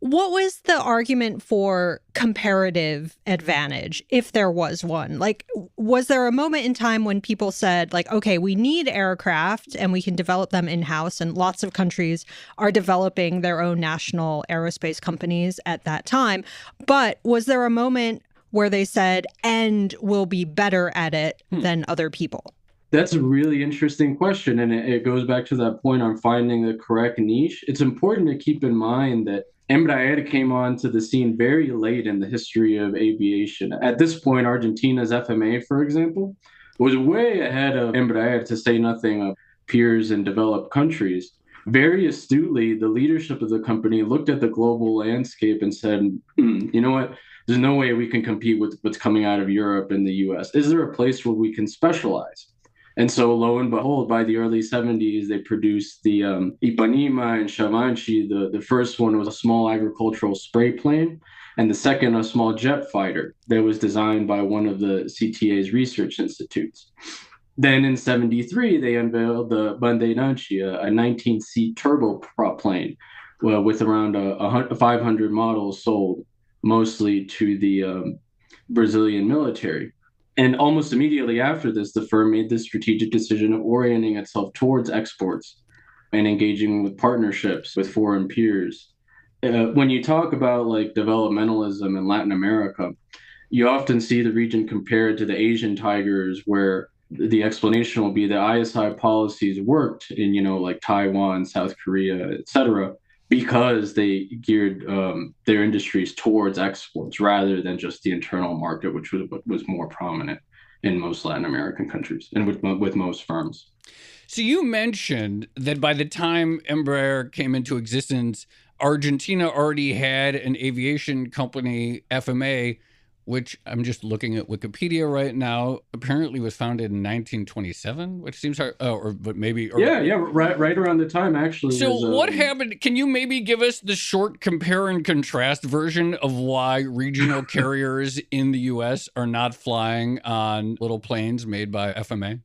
what was the argument for comparative advantage, if there was one? Like, was there a moment in time when people said, like, okay, we need aircraft and we can develop them in-house, and lots of countries are developing their own national aerospace companies at that time. But was there a moment where they said, and we'll be better at it than other people? That's a really interesting question. And it goes back to that point on finding the correct niche. It's important to keep in mind that Embraer came onto the scene very late in the history of aviation. At this point, Argentina's FMA, for example, was way ahead of Embraer, to say nothing of peers in developed countries. Very astutely, the leadership of the company looked at the global landscape and said, you know what? There's no way we can compete with what's coming out of Europe and the US. Is there a place where we can specialize? And so, lo and behold, by the early 70s, they produced the Ipanema and Chavanchi. The first one was a small agricultural spray plane, and the second, a small jet fighter that was designed by one of the CTA's research institutes. Then in 1973, they unveiled the Bandeirantes, a 19-seat turboprop plane with around 500 models sold, mostly to the Brazilian military. And almost immediately after this, the firm made the strategic decision of orienting itself towards exports and engaging with partnerships with foreign peers. When you talk about like developmentalism in Latin America, you often see the region compared to the Asian tigers, where the explanation will be that ISI policies worked in, like Taiwan, South Korea, et cetera, because they geared their industries towards exports rather than just the internal market, which was more prominent in most Latin American countries and with most firms. So you mentioned that by the time Embraer came into existence, Argentina already had an aviation company, FMA, which I'm just looking at Wikipedia right now, apparently was founded in 1927, which seems hard, right around the time, actually. So what happened? Can you maybe give us the short compare and contrast version of why regional carriers in the U.S. are not flying on little planes made by FMA?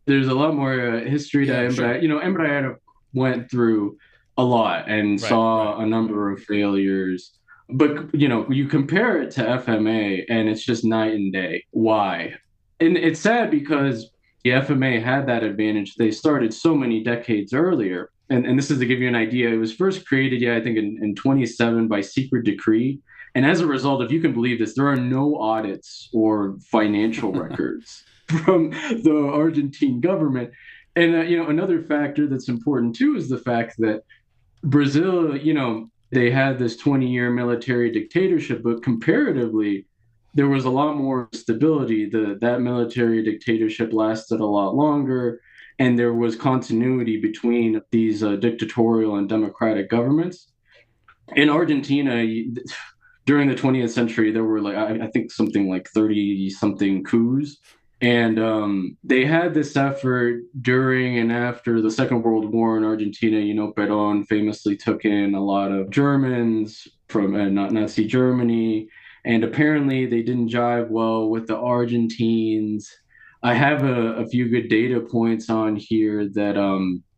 There's a lot more history to Embraer. Sure. Embraer went through a lot and saw a number of failures. But, you compare it to FMA and it's just night and day. Why? And it's sad because the FMA had that advantage. They started so many decades earlier. And this is to give you an idea. It was first created, I think in 27 by secret decree. And as a result, if you can believe this, there are no audits or financial records from the Argentine government. And another factor that's important too is the fact that Brazil, they had this 20-year military dictatorship, but comparatively, there was a lot more stability. That military dictatorship lasted a lot longer, and there was continuity between these dictatorial and democratic governments. In Argentina, during the 20th century, there were I think something like 30 something coups. And they had this effort during and after the Second World War in Argentina. Perón famously took in a lot of Germans from Nazi Germany, and apparently they didn't jive well with the Argentines. I have a few good data points on here that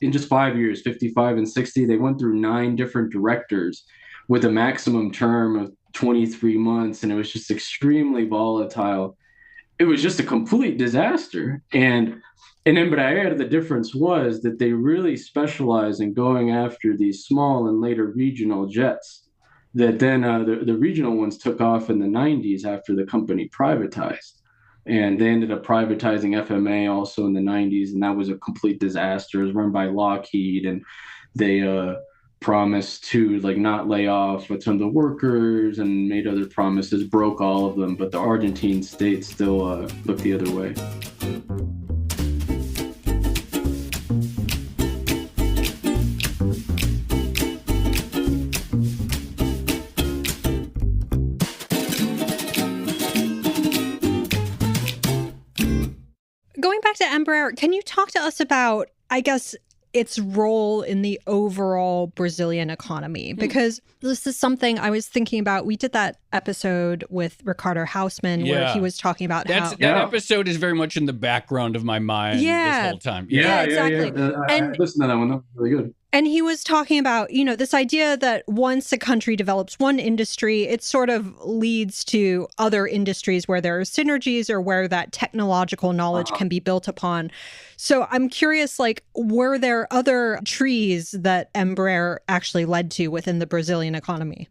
in just 5 years, 55 and 60, they went through 9 different directors with a maximum term of 23 months, and it was just extremely volatile. It was just a complete disaster. And in Embraer, the difference was that they really specialized in going after these small and later regional jets that then the regional ones took off in the 90s after the company privatized. And they ended up privatizing FMA also in the 90s, and that was a complete disaster. It was run by Lockheed, and they promised to not lay off a ton of the workers and made other promises, broke all of them, but the Argentine state still looked the other way. Going back to Embraer, can you talk to us about, I guess, its role in the overall Brazilian economy? Because this is something I was thinking about. We did that episode with Ricardo Hausman where he was talking about that episode is very much in the background of my mind this whole time. Yeah, exactly. I listened to that one. That was really good. And he was talking about, this idea that once a country develops one industry, it sort of leads to other industries where there are synergies or where that technological knowledge can be built upon. So I'm curious, were there other trees that Embraer actually led to within the Brazilian economy?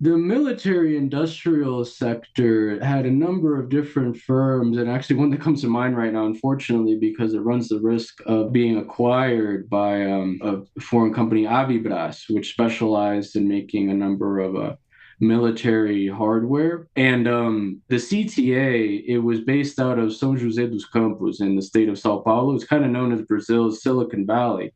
The military industrial sector had a number of different firms, and actually one that comes to mind right now, unfortunately, because it runs the risk of being acquired by a foreign company, Avibras, which specialized in making a number of military hardware. And the CTA, it was based out of São José dos Campos in the state of Sao Paulo. It's kind of known as Brazil's Silicon Valley.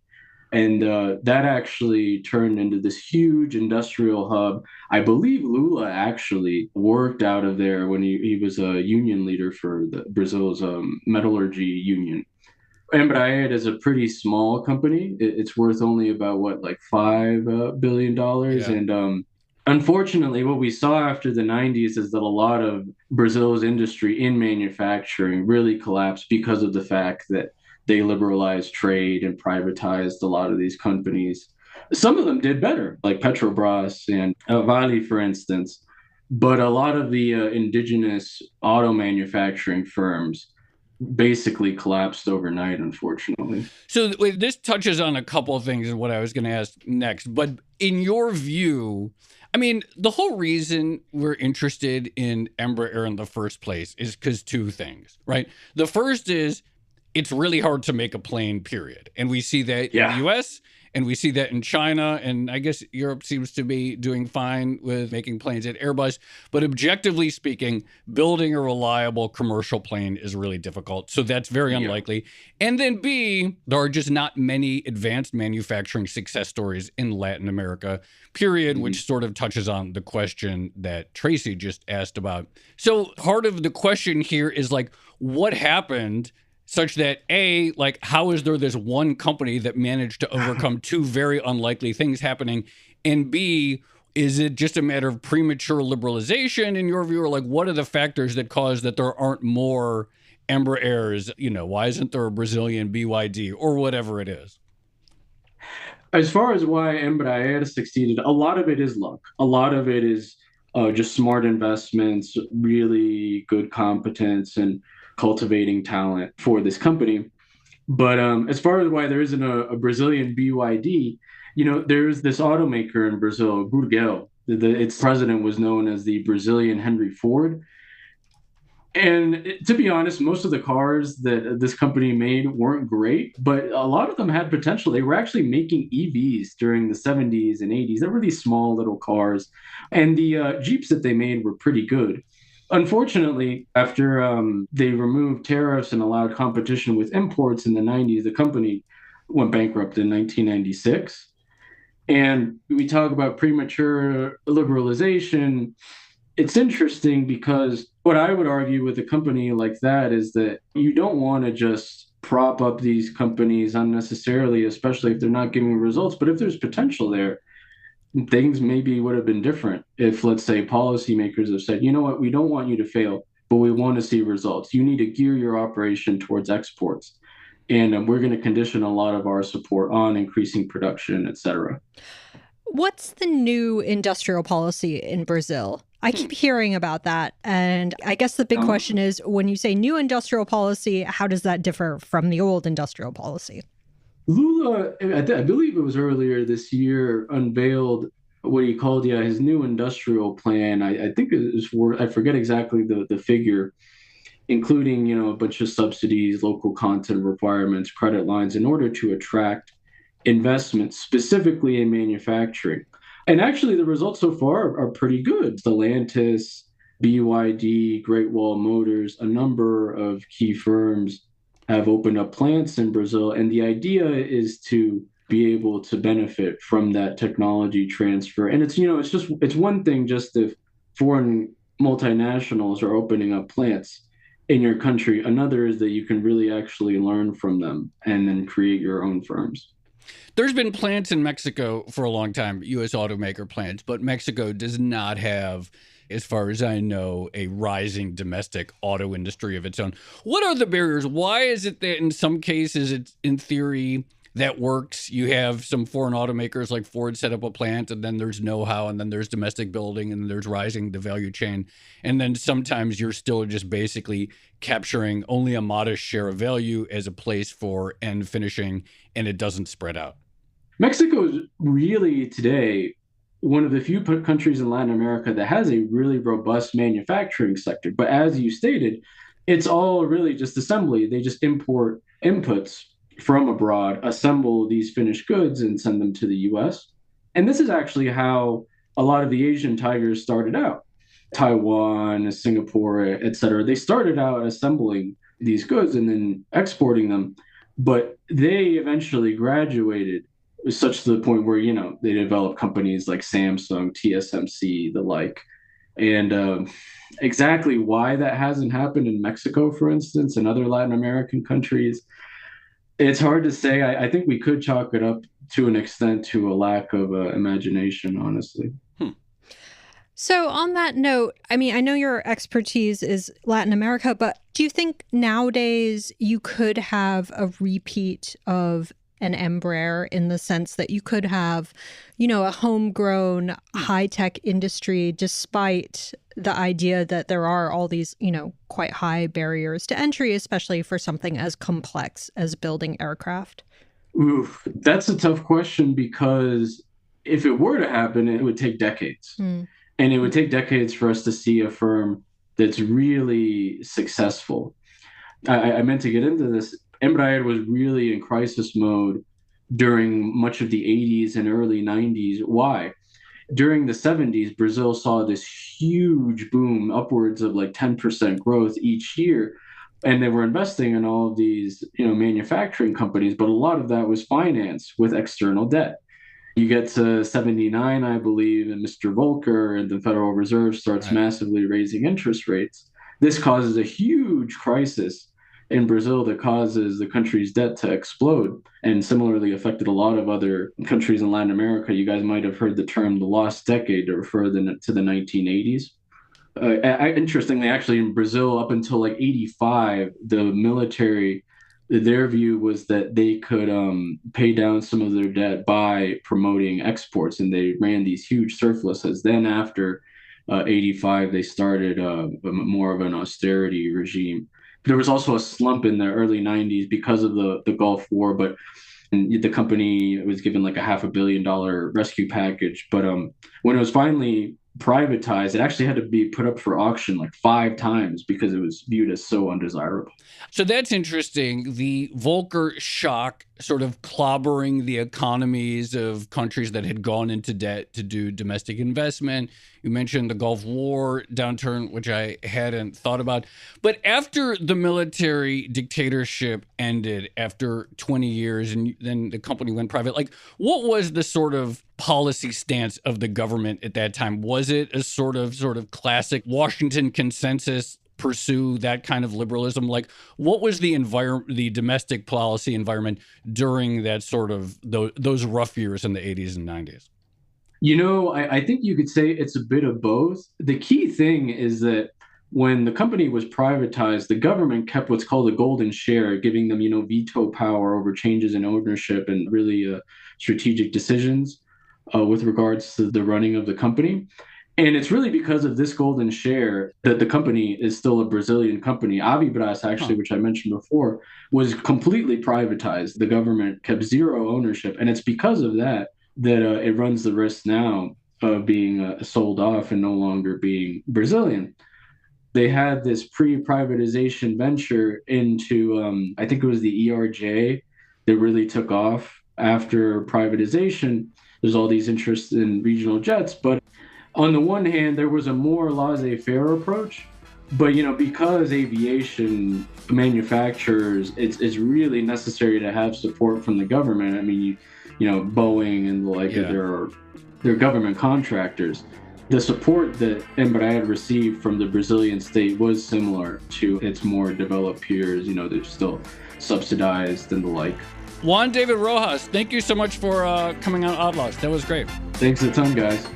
And that actually turned into this huge industrial hub. I believe Lula actually worked out of there when he was a union leader for Brazil's metallurgy union. Embraer is a pretty small company. It's worth only about, $5 billion. Yeah. And unfortunately, what we saw after the 90s is that a lot of Brazil's industry in manufacturing really collapsed because of the fact that they liberalized trade and privatized a lot of these companies. Some of them did better, like Petrobras and Vale, for instance. But a lot of the indigenous auto manufacturing firms basically collapsed overnight, unfortunately. So this touches on a couple of things and what I was going to ask next. But in your view, the whole reason we're interested in Embraer in the first place is because two things, right? The first is it's really hard to make a plane, period. And we see that in the U.S., and we see that in China, and I guess Europe seems to be doing fine with making planes at Airbus. But objectively speaking, building a reliable commercial plane is really difficult. So that's very unlikely. And then B, there are just not many advanced manufacturing success stories in Latin America, period, which sort of touches on the question that Tracy just asked about. So part of the question here is what happened such that A, how is there this one company that managed to overcome two very unlikely things happening? And B, is it just a matter of premature liberalization in your view? Or what are the factors that cause that there aren't more Embraers? Why isn't there a Brazilian BYD or whatever it is? As far as why Embraer succeeded, a lot of it is luck. A lot of it is just smart investments, really good competence, and cultivating talent for this company. But as far as why there isn't a Brazilian BYD, there's this automaker in Brazil, Gurgel. Its president was known as the Brazilian Henry Ford. To be honest, most of the cars that this company made weren't great, but a lot of them had potential. They were actually making EVs during the 70s and 80s. They were these small little cars, and the Jeeps that they made were pretty good. Unfortunately, after they removed tariffs and allowed competition with imports in the 90s, the company went bankrupt in 1996. And we talk about premature liberalization. It's interesting because what I would argue with a company like that is that you don't want to just prop up these companies unnecessarily, especially if they're not giving results. But if there's potential there, things maybe would have been different if, let's say, policymakers have said, you know what, we don't want you to fail, but we want to see results. You need to gear your operation towards exports. And we're going to condition a lot of our support on increasing production, et cetera. What's the new industrial policy in Brazil? I keep hearing about that. And I guess the big question is, when you say new industrial policy, how does that differ from the old industrial policy? Lula, I believe it was earlier this year, unveiled what he called his new industrial plan. I think it was I forget exactly the figure, including a bunch of subsidies, local content requirements, credit lines in order to attract investment, specifically in manufacturing. And actually, the results so far are pretty good. Stellantis, BYD, Great Wall Motors, a number of key firms have opened up plants in Brazil. And the idea is to be able to benefit from that technology transfer. And it's one thing just if foreign multinationals are opening up plants in your country. Another is that you can really actually learn from them and then create your own firms. There's been plants in Mexico for a long time, U.S. automaker plants, but Mexico does not have, as far as I know, a rising domestic auto industry of its own. What are the barriers? Why is it that in some cases, it's in theory, that works? You have some foreign automakers like Ford set up a plant, and then there's know-how, and then there's domestic building, and then there's rising the value chain. And then sometimes you're still just basically capturing only a modest share of value as a place for end finishing, and it doesn't spread out. Mexico is really today one of the few countries in Latin America that has a really robust manufacturing sector. But as you stated, it's all really just assembly. They just import inputs from abroad, assemble these finished goods, and send them to the US. And this is actually how a lot of the Asian tigers started out. Taiwan, Singapore, et cetera. They started out assembling these goods and then exporting them. But they eventually graduated such to the point where, they developed companies like Samsung, TSMC, the like. And exactly why that hasn't happened in Mexico, for instance, and other Latin American countries, it's hard to say. I think we could chalk it up to an extent to a lack of imagination, honestly. So on that note, I mean, I know your expertise is Latin America, but do you think nowadays you could have a repeat of an Embraer in the sense that you could have, a homegrown high-tech industry despite the idea that there are all these, quite high barriers to entry, especially for something as complex as building aircraft? Oof, that's a tough question because if it were to happen, it would take decades. And it would take decades for us to see a firm that's really successful. I meant to get into this. Embraer was really in crisis mode during much of the 80s and early 90s. Why? During the 70s, Brazil saw this huge boom, upwards of like 10% growth each year. And they were investing in all of these, manufacturing companies, but a lot of that was financed with external debt. You get to 79, I believe, and Mr. Volcker and the Federal Reserve starts massively raising interest rates. This causes a huge crisis in Brazil that causes the country's debt to explode, and similarly affected a lot of other countries in Latin America. You guys might have heard the term the lost decade to refer to the 1980s. Interestingly, actually, in Brazil, up until like 85, the military, their view was that they could pay down some of their debt by promoting exports, and they ran these huge surpluses. Then after 85, they started more of an austerity regime. There was also a slump in the early 90s because of the Gulf War, but the company was given like a $500 million rescue package. But when it was finally privatized, it actually had to be put up for auction like 5 times because it was viewed as so undesirable. So that's interesting. The Volcker shock sort of clobbering the economies of countries that had gone into debt to do domestic investment. You mentioned the Gulf War downturn, which I hadn't thought about. But after the military dictatorship ended after 20 years and then the company went private, like what was the sort of policy stance of the government at that time? Was it a sort of classic Washington consensus, pursue that kind of liberalism? Like, what was the domestic policy environment during that sort of those rough years in the 80s and 90s? I think you could say it's a bit of both. The key thing is that when the company was privatized, the government kept what's called a golden share, giving them, veto power over changes in ownership and really strategic decisions with regards to the running of the company. And it's really because of this golden share that the company is still a Brazilian company. Avibras, actually, which I mentioned before, was completely privatized. The government kept zero ownership. And it's because of that it runs the risk now of being sold off and no longer being Brazilian. They had this pre-privatization venture into, I think it was the ERJ that really took off after privatization. There's all these interests in regional jets, but on the one hand, there was a more laissez-faire approach, but because aviation manufacturers, it's really necessary to have support from the government. I mean, Boeing and the like, they're government contractors. The support that Embraer received from the Brazilian state was similar to its more developed peers. They're still subsidized and the like. Juan David Rojas, thank you so much for coming on Outlaws. That was great. Thanks a ton, guys.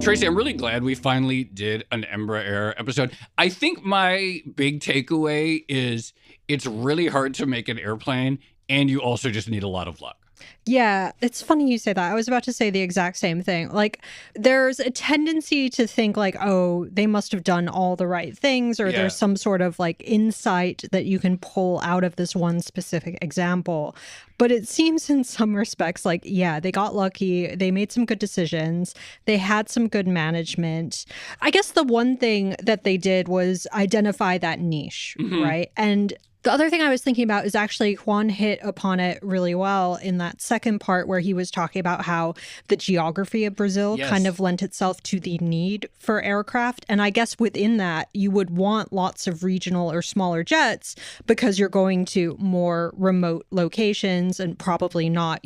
Tracy, I'm really glad we finally did an Embraer episode. I think my big takeaway is it's really hard to make an airplane, and you also just need a lot of luck. Yeah, it's funny you say that. I was about to say the exact same thing. Like, there's a tendency to think like, oh, they must have done all the right things, or there's some sort of like insight that you can pull out of this one specific example. But it seems in some respects like, yeah, they got lucky. They made some good decisions. They had some good management. I guess the one thing that they did was identify that niche, right? And the other thing I was thinking about is actually Juan hit upon it really well in that second part where he was talking about how the geography of Brazil kind of lent itself to the need for aircraft. And I guess within that, you would want lots of regional or smaller jets because you're going to more remote locations and probably not,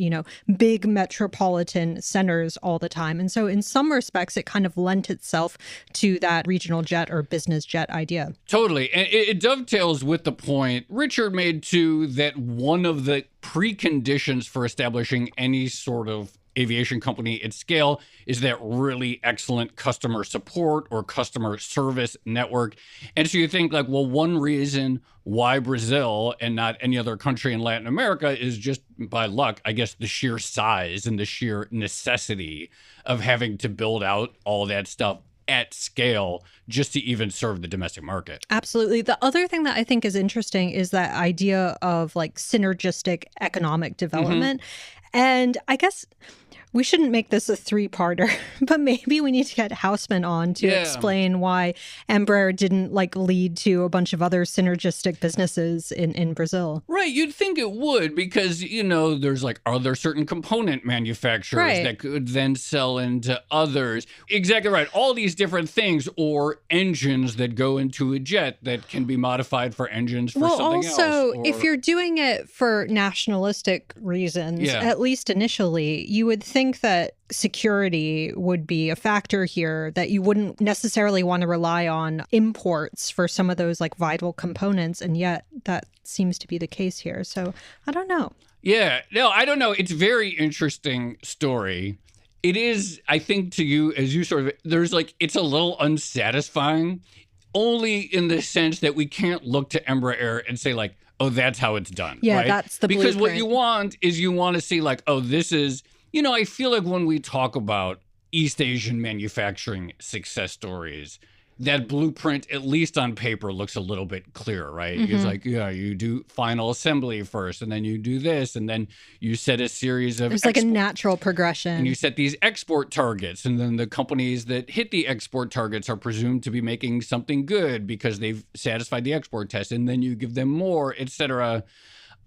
big metropolitan centers all the time. And so in some respects, it kind of lent itself to that regional jet or business jet idea. Totally. And it dovetails with the point Richard made too, that one of the preconditions for establishing any sort of aviation company at scale is that really excellent customer support or customer service network. And so you think like, well, one reason why Brazil and not any other country in Latin America is just by luck, I guess, the sheer size and the sheer necessity of having to build out all that stuff at scale just to even serve the domestic market. Absolutely. The other thing that I think is interesting is that idea of like synergistic economic development. And I guess we shouldn't make this a 3-parter, but maybe we need to get Houseman on to explain why Embraer didn't like lead to a bunch of other synergistic businesses in Brazil. Right. You'd think it would because, there's like, are there certain component manufacturers that could then sell into others? Exactly right. All these different things or engines that go into a jet that can be modified for engines for something else. Well, also, if you're doing it for nationalistic reasons, at least initially, you would think that security would be a factor here, that you wouldn't necessarily want to rely on imports for some of those like vital components. And yet that seems to be the case here. So I don't know. Yeah, no, I don't know. It's a very interesting story. It is, I think to you, as you sort of, there's like, it's a little unsatisfying only in the sense that we can't look to Embraer and say like, oh, that's how it's done. Yeah, right? That's the Because blueprint. what you want is you want to see like, oh, this is, I feel like when we talk about East Asian manufacturing success stories, that blueprint, at least on paper, looks a little bit clearer, right? It's like, yeah, you do final assembly first, and then you do this, and then you set a series of There's like a natural progression. And you set these export targets, and then the companies that hit the export targets are presumed to be making something good because they've satisfied the export test, and then you give them more, etc.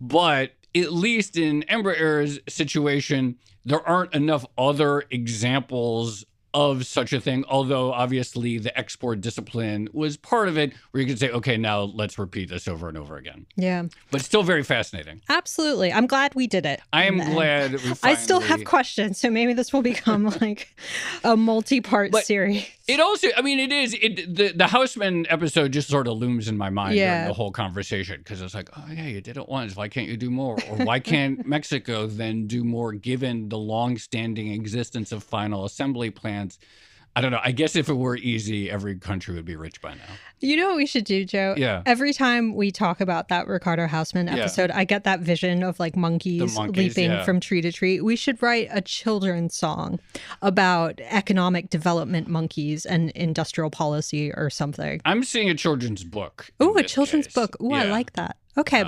But at least in Embraer's situation, there aren't enough other examples of such a thing, although obviously the export discipline was part of it, where you could say, okay, now let's repeat this over and over again. Yeah. But still very fascinating. Absolutely. I'm glad we did it. I am glad that we finally... I still have questions, so maybe this will become like a multi-part series. It also, I mean, it is, the Houseman episode just sort of looms in my mind during the whole conversation, because it's like, oh yeah, you did it once, why can't you do more? Or why can't Mexico then do more given the long-standing existence of final assembly plants? I don't know. I guess if it were easy, every country would be rich by now. You know what we should do, Joe? Yeah. Every time we talk about that Ricardo Houseman episode, I get that vision of like monkeys leaping from tree to tree. We should write a children's song about economic development monkeys and industrial policy or something. I'm seeing a children's book. Oh, a children's book. Oh, I like that. Okay.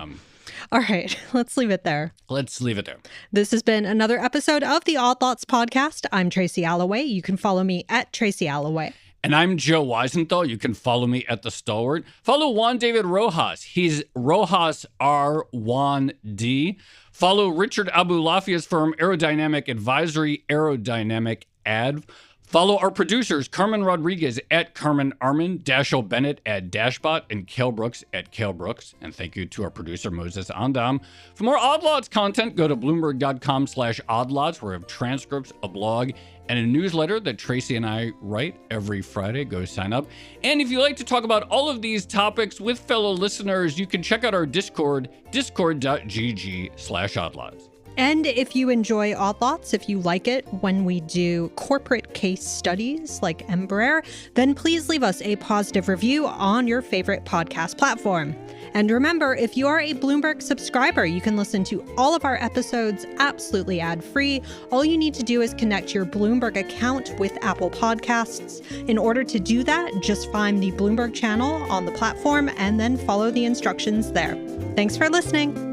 All right, let's leave it there. Let's leave it there. This has been another episode of the Odd Lots podcast. I'm Tracy Alloway. You can follow me at Tracy Alloway. And I'm Joe Weisenthal. You can follow me at The Stalwart. Follow Juan David Rojas. He's Rojas R. Juan D. Follow Richard Aboulafia's firm, AeroDynamic Advisory, AeroDynamic Adv. Follow our producers, Carmen Rodriguez at Carmen Armin, Dashiell Bennett at Dashbot, and Cale Brooks at Cale Brooks. And thank you to our producer, Moses Andam. For more Odd Lots content, go to Bloomberg.com/oddlots, where we have transcripts, a blog, and a newsletter that Tracy and I write every Friday. Go sign up. And if you like to talk about all of these topics with fellow listeners, you can check out our Discord, discord.gg/oddlots. And if you enjoy Odd Lots, if you like it when we do corporate case studies like Embraer, then please leave us a positive review on your favorite podcast platform. And remember, if you are a Bloomberg subscriber, you can listen to all of our episodes absolutely ad-free. All you need to do is connect your Bloomberg account with Apple Podcasts. In order to do that, just find the Bloomberg channel on the platform and then follow the instructions there. Thanks for listening.